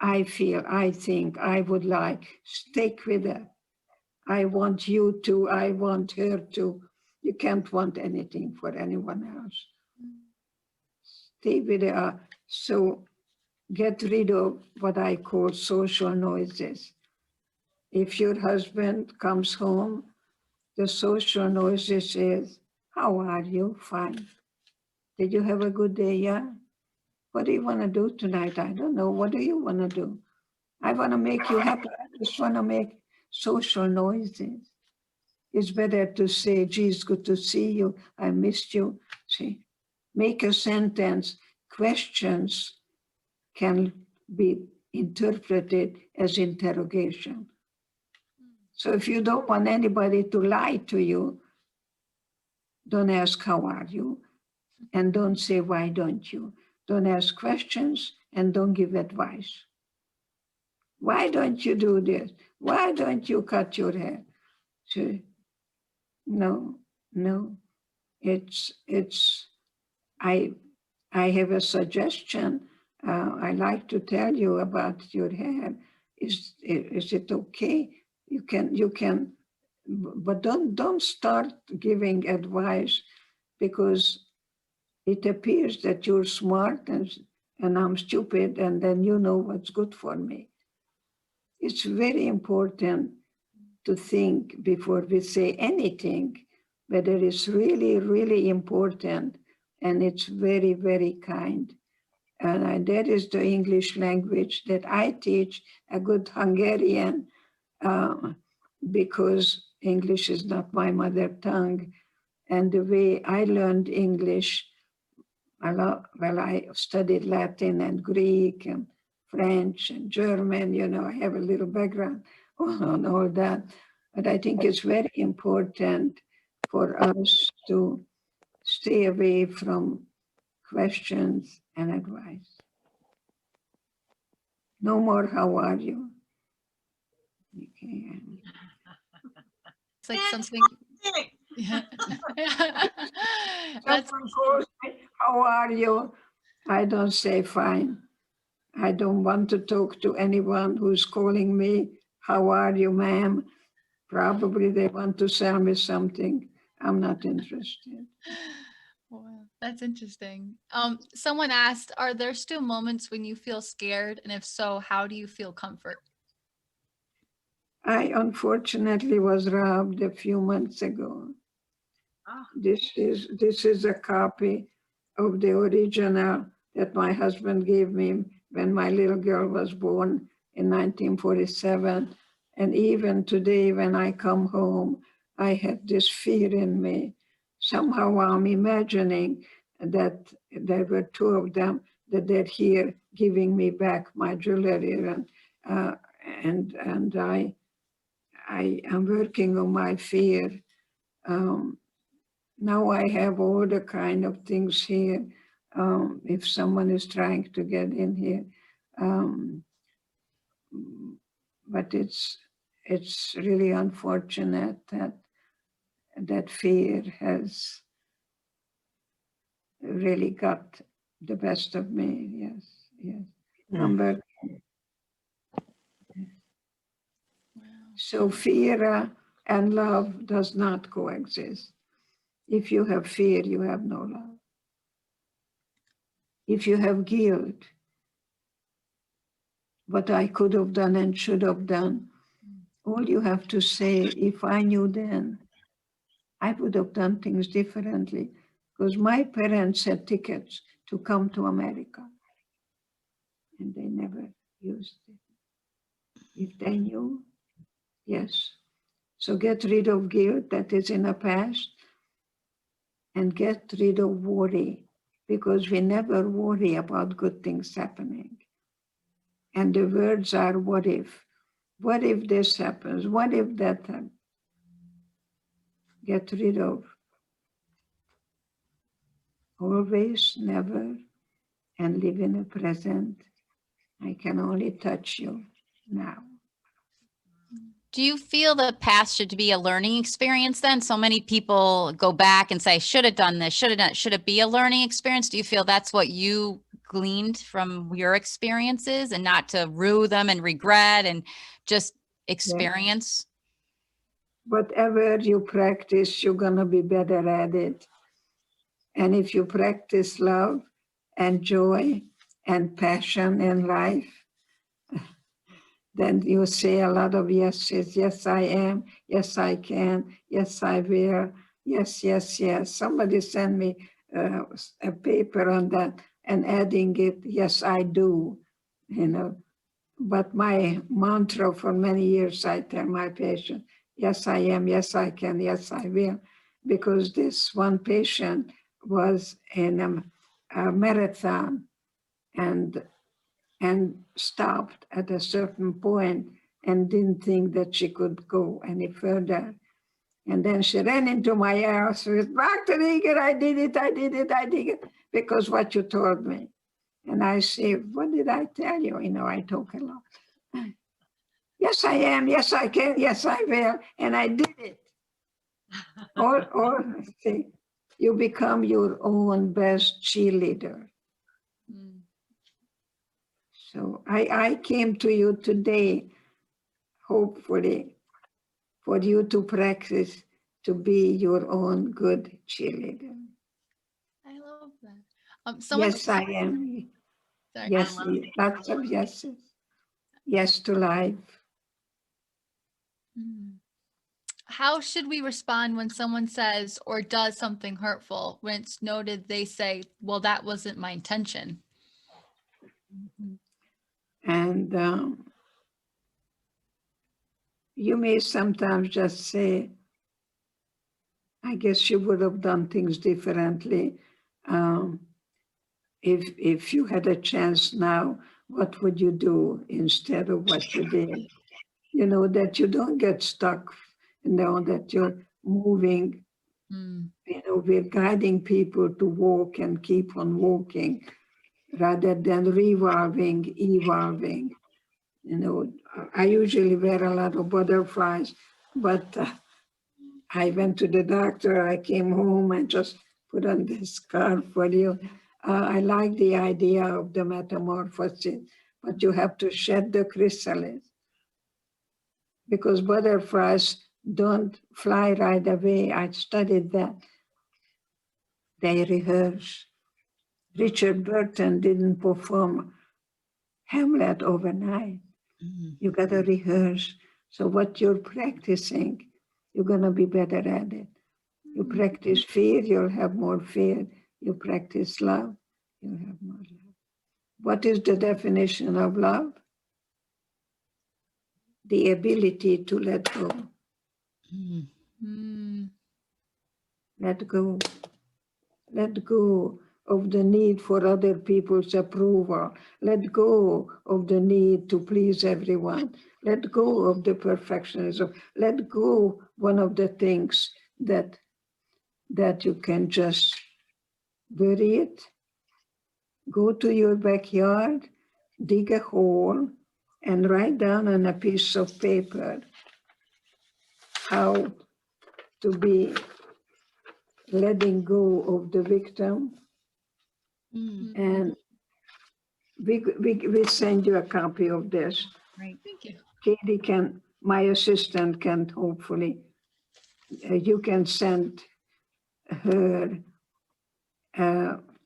I feel, I think, I would like, stick with her. I want you to, I want her to. You can't want anything for anyone else. Stay with her. So get rid of what I call social noises. If your husband comes home, the social noises is, how are you? Fine. Did you have a good day? Yeah. What do you want to do tonight? I don't know. What do you want to do? I want to make you happy. I just want to make social noises. It's better to say, geez, good to see you. I missed you. See, make a sentence. Questions can be interpreted as interrogation. So if you don't want anybody to lie to you, don't ask, how are you? And don't say, why don't you? Don't ask questions and don't give advice. Why don't you do this? Why don't you cut your hair? So, no. I have a suggestion. I like to tell you about your hair. Is it okay? You can, but don't start giving advice, because it appears that you're smart and I'm stupid, and then you know what's good for me. It's very important to think before we say anything, whether it's really, really important, and it's very, very kind. And that is the English language that I teach, a good Hungarian, because English is not my mother tongue. And the way I learned English, I studied Latin and Greek and French and German, I have a little background on all that. But I think it's very important for us to stay away from questions and advice. No more, how are you? Okay. It's like something. Yeah. That's Someone calls me, how are you? I don't say fine. I don't want to talk to anyone who's calling me, how are you, ma'am? Probably they want to sell me something. I'm not interested. wow, that's interesting. Someone asked, are there still moments when you feel scared? And if so, how do you feel comfort? I unfortunately was robbed a few months ago. Oh. This is a copy of the original that my husband gave me when my little girl was born in 1947. And even today, when I come home, I have this fear in me. Somehow I'm imagining that there were two of them, that they're here giving me back my jewelry, and I am working on my fear. Now I have all the kind of things here. If someone is trying to get in here, but it's really unfortunate that fear has really got the best of me. Yes. But so fear and love does not coexist. If you have fear, you have no love. If you have guilt, what I could have done and should have done, all you have to say, if I knew then, I would have done things differently, because my parents had tickets to come to America and they never used it. If they knew, yes. So get rid of guilt that is in the past and get rid of worry, because we never worry about good things happening. And the words are, what if? What if this happens? What if that happens? Get rid of always, never, and live in the present. I can only touch you now. Do you feel the past should be a learning experience then? So many people go back and say, should have done this, should have done it. Should it be a learning experience? Do you feel that's what you gleaned from your experiences, and not to rue them and regret and just experience? Whatever you practice, you're going to be better at it. And if you practice love and joy and passion in life, then you say a lot of yeses. Yes, I am. Yes, I can. Yes, I will. Yes, yes, yes. Somebody sent me a paper on that and adding it, yes, I do, you know. But my mantra for many years, I tell my patient, yes, I am. Yes, I can. Yes, I will. Because this one patient was in a marathon and stopped at a certain point and didn't think that she could go any further. And then she ran into my house with, Dr. Eger, I did it, because what you told me. And I say, what did I tell you? You know, I talk a lot. Yes, I am. Yes, I can. Yes, I will. And I did it. Or say, you become your own best cheerleader. So I came to you today, hopefully, for you to practice to be your own good cheerleader. I love that. Someone, Yes, I am. sorry. Yes, I love it. lots of yeses. Yes to life. How should we respond when someone says or does something hurtful, when it's noted they say, well, that wasn't my intention? And you may sometimes just say, I guess you would have done things differently. If you had a chance now, what would you do instead of what you did? You know, that you don't get stuck, you know, that you're moving. You know, we're guiding people to walk and keep on walking rather than revolving, evolving. You know, I usually wear a lot of butterflies, but I went to the doctor, I came home and just put on this scarf for you. I like the idea of the metamorphosis, but you have to shed the chrysalis, because butterflies don't fly right away. I studied that. They rehearse. Richard Burton didn't perform Hamlet overnight. You got to rehearse. So what you're practicing, you're going to be better at it. You practice fear, you'll have more fear. You practice love, you'll have more love. What is the definition of love? The ability to let go. Let go. Let go of the need for other people's approval. Let go of the need to please everyone. Let go of the perfectionism. Let go one of the things that you can just bury it. Go to your backyard, dig a hole, and write down on a piece of paper how to be letting go of the victim. And we send you a copy of this. Great, thank you. Katie can, my assistant can hopefully, you can send her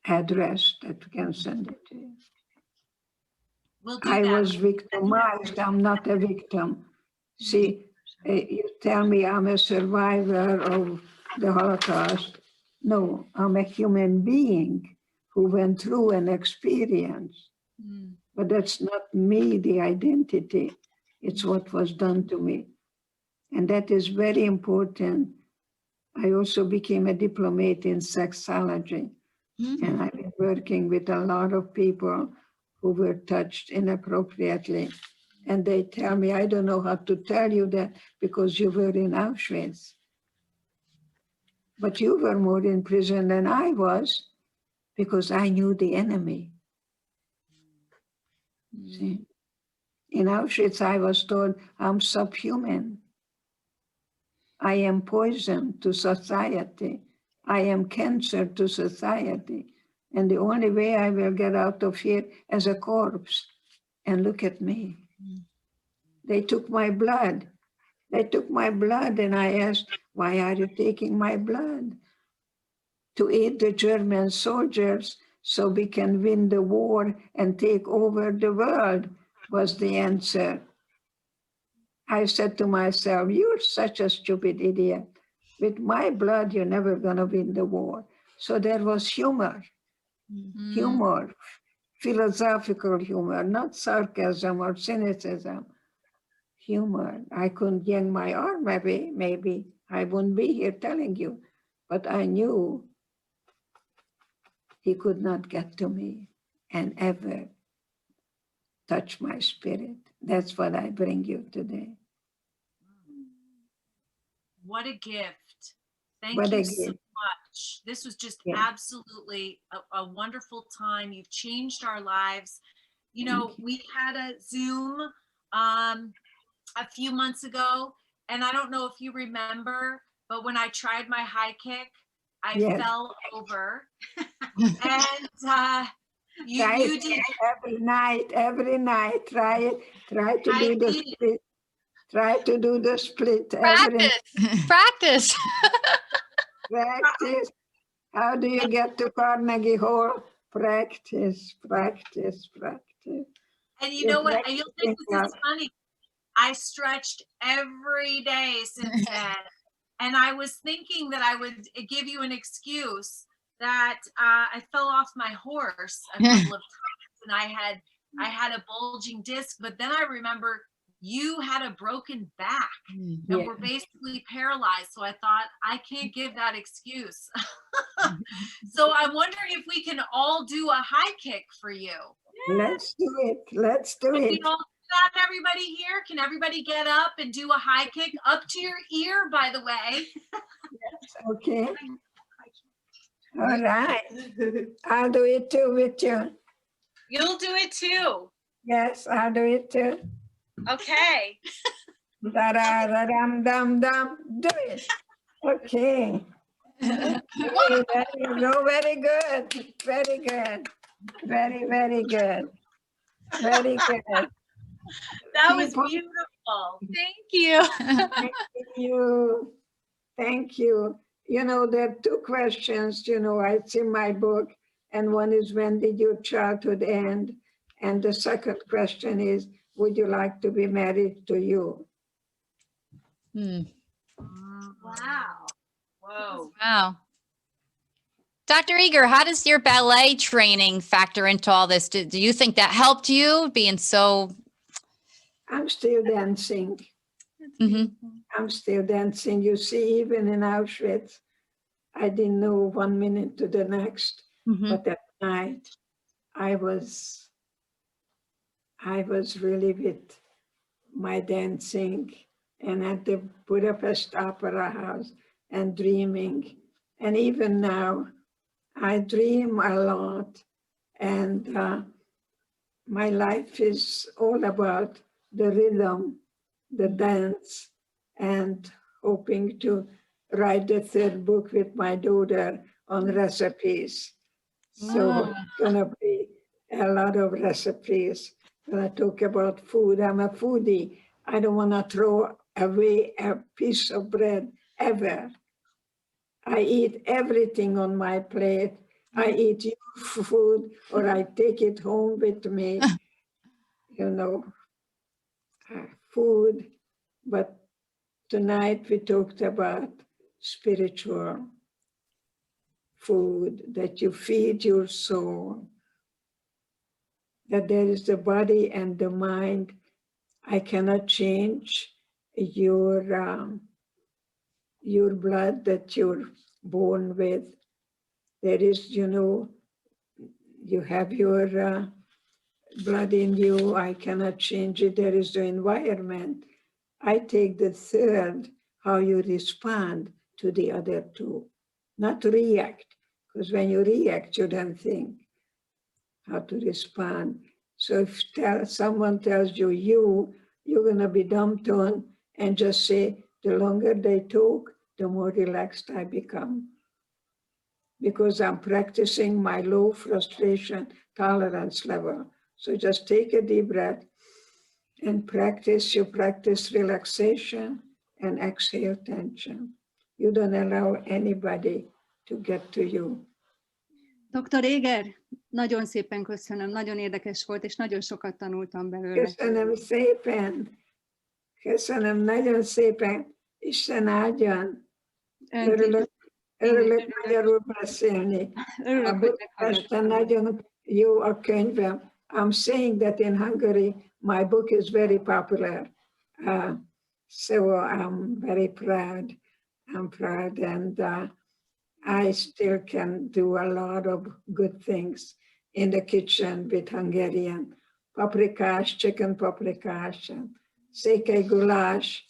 address that we can send it to you. We'll do I that. was victimized. I'm not a victim. See, you tell me I'm a survivor of the Holocaust. No, I'm a human being who went through an experience. Mm. But that's not me, the identity. It's what was done to me. And that is very important. I also became a diplomate in sexology. And I've been working with a lot of people who were touched inappropriately. And they tell me, I don't know how to tell you that because you were in Auschwitz. But you were more in prison than I was because I knew the enemy. See? In Auschwitz, I was told I'm subhuman. I am poison to society. I am cancer to society. And the only way I will get out of here as a corpse. And look at me. They took my blood. They took my blood, and I asked, why are you taking my blood? To aid the German soldiers so we can win the war and take over the world, was the answer. I said to myself, you're such a stupid idiot. With my blood, you're never gonna win the war. So there was humor, humor, philosophical humor, not sarcasm or cynicism. Humor. I couldn't yank my arm away, maybe I wouldn't be here telling you, but I knew he could not get to me and ever touch my spirit. That's what I bring you today. What a gift. Thank What a you so gift. much. This was just Yeah. absolutely a wonderful time. You've changed our lives. You know, Thank you. we had a Zoom a few months ago, and I don't know if you remember, but when I tried my high kick, I Yes. fell over. And you did. Every night, try to I do the did. split. Try to do the split every Practice. practice. How do you get to Carnegie Hall? Practice, practice, practice. And you You're know what? You'll think practicing this is funny. I stretched every day since then. And I was thinking that I would give you an excuse that I fell off my horse a couple of times and I had a bulging disc, but then I remember you had a broken back and Yeah. were basically paralyzed. So I thought, I can't give that excuse. So I'm wondering if we can all do a high kick for you. Let's do it. Let's do Can we it. all do that, everybody here? Can everybody get up and do a high kick up to your ear, by the way? Okay. All right. I'll do it too with you. You'll do it too. Yes, I'll do it too. Okay. Da-da-da-dum-dum-dum. Do it. Okay. Okay, there you go. Very good. Very good. Very, very good. Very good. That was People- beautiful. Thank you. Thank you. Thank you. You know, there are two questions, it's in my book. And one is, when did your childhood end? And the second question is, would you like to be married to you? Wow. Whoa. Wow. Dr. Eger, how does your ballet training factor into all this? Do you think that helped you being so? I'm still dancing. Mhm. I'm still dancing. You see, even in Auschwitz, I didn't know 1 minute to the next. Mhm. But at night, I was really with my dancing and at the Budapest Opera House and dreaming. And even now, I dream a lot. And my life is all about the rhythm, the dance, and hoping to write the third book with my daughter on recipes. So it's gonna be a lot of recipes. When I talk about food, I'm a foodie. I don't wanna throw away a piece of bread ever. I eat everything on my plate. I eat your food or I take it home with me, you know, food. But tonight we talked about spiritual food, that you feed your soul, that there is the body and the mind. I cannot change your blood that you're born with. There is, you know, you have your blood in you. I cannot change it. There is the environment. I take the third, how you respond to the other two, not react. Because when you react, you don't think how to respond. So if someone tells you, you're going to be dumbed and just say, the longer they talk, the more relaxed I become. Because I'm practicing my low frustration tolerance level. So just take a deep breath and practice. You practice relaxation and exhale tension. You don't allow anybody to get to you. Dr. Eger, nagyon szépen köszönöm, nagyon érdekes volt, és nagyon sokat tanultam belőle. Köszönöm szépen. Köszönöm nagyon szépen. Isten áldjon. Örülök magyarul beszélni. Örülök, hogy Budapesten nagyon jó a könyvem. I'm saying that in Hungary, my book is very popular. So I'm very proud. I'm proud, and I still can do a lot of good things in the kitchen with Hungarian paprikás, chicken paprikás, and székely goulash.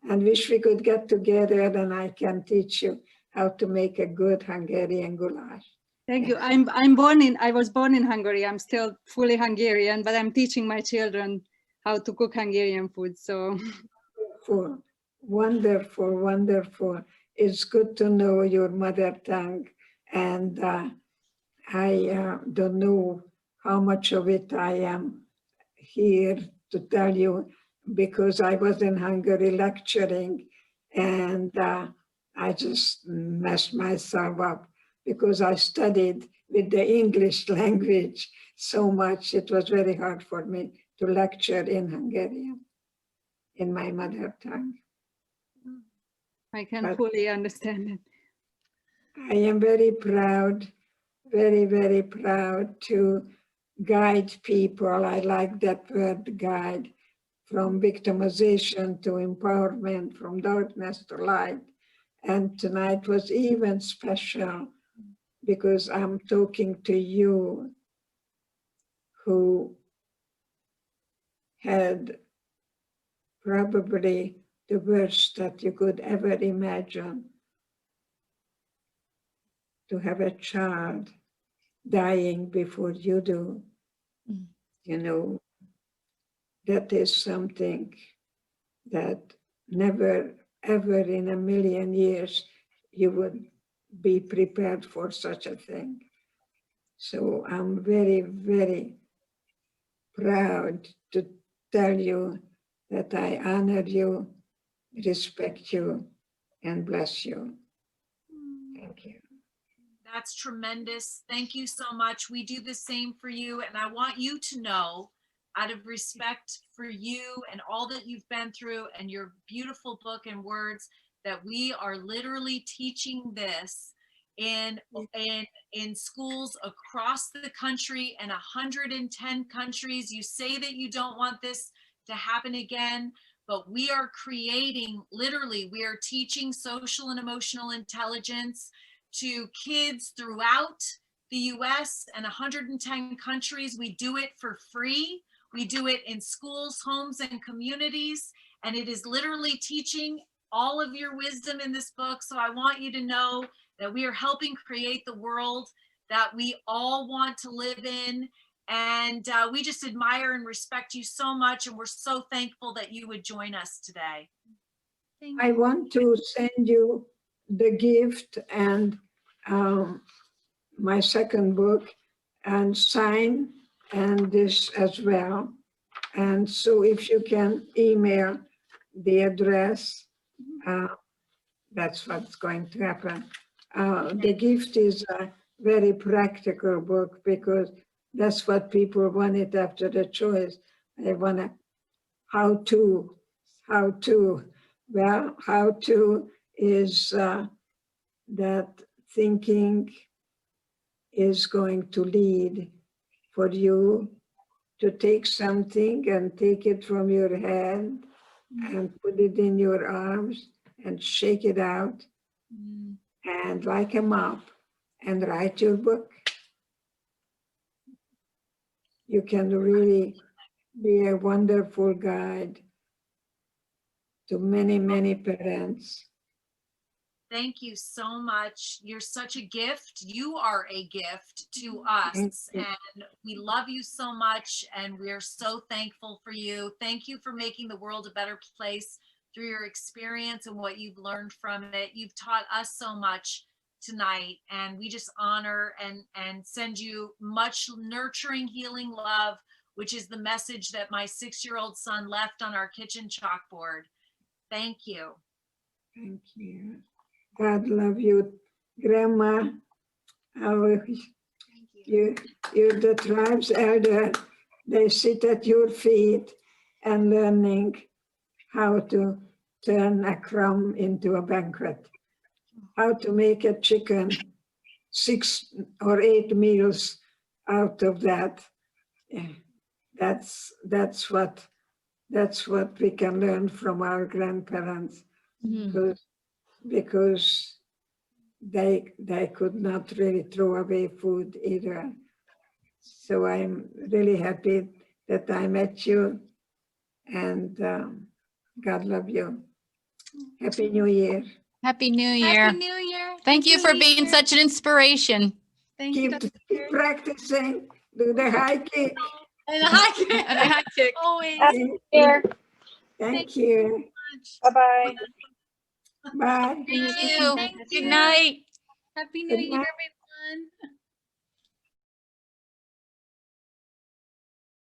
And wish we could get together and I can teach you how to make a good Hungarian goulash. Thank you. I was born in Hungary. I'm still fully Hungarian, but I'm teaching my children how to cook Hungarian food. So wonderful, wonderful. It's good to know your mother tongue. And I don't know how much of it I am here to tell you, because I was in Hungary lecturing and I just messed myself up because I studied with the English language so much. It was very hard for me to lecture in Hungarian, in my mother tongue. I can fully understand it. I am very proud, very, very proud to guide people. I like that word, guide, from victimization to empowerment, from darkness to light. And tonight was even special because I'm talking to you who had probably the worst that you could ever imagine, to have a child dying before you do. You know, that is something that never, ever in a million years you would be prepared for such a thing. So I'm very, very proud to tell you that I honor you, respect you, and bless you. Thank you. That's tremendous. Thank you so much. We do the same for you. And I want you to know, out of respect for you and all that you've been through and your beautiful book and words, that we are literally teaching this in schools across the country and 110 countries. You say that you don't want this to happen again, but we are creating, literally, we are teaching social and emotional intelligence to kids throughout the US and 110 countries. We do it for free. We do it in schools, homes, and communities. And it is literally teaching all of your wisdom in this book. So I want you to know that we are helping create the world that we all want to live in. And we just admire and respect you so much. And we're so thankful that you would join us today. I want to send you the gift and my second book and sign and this as well. And so if you can email the address, that's what's going to happen. The Gift is a very practical book because that's what people wanted after the choice. They want to, how to. Well, how to is that thinking is going to lead for you to take something and take it from your hand and put it in your arms and shake it out and like a mop and write your book. You can really be a wonderful guide to many, many parents. Thank you so much. You're such a gift. You are a gift to us, you. and we love you so much, and we're so thankful for you. Thank you for making the world a better place through your experience and what you've learned from it. You've taught us so much tonight, and we just honor and send you much nurturing, healing love, which is the message that my 6-year-old son left on our kitchen chalkboard. Thank you. Thank you. God love you, Grandma. You're the tribe's elder. They sit at your feet and learning how to turn a crumb into a banquet, how to make a chicken, 6 or 8 meals out of that. Yeah, that's what we can learn from our grandparents, because they could not really throw away food either. So I'm really happy that I met you, and God love you. Happy New Year. Happy New Year. Happy New Year. Thank you for New being Year. such an inspiration. Thank you. Keep Dr. practicing. Do the high kick. And a high kick. And a high kick. Always. Here. Thank you. Bye-bye. Bye. Thank you. Thank Good you. night. Happy New Good Year, night. everyone.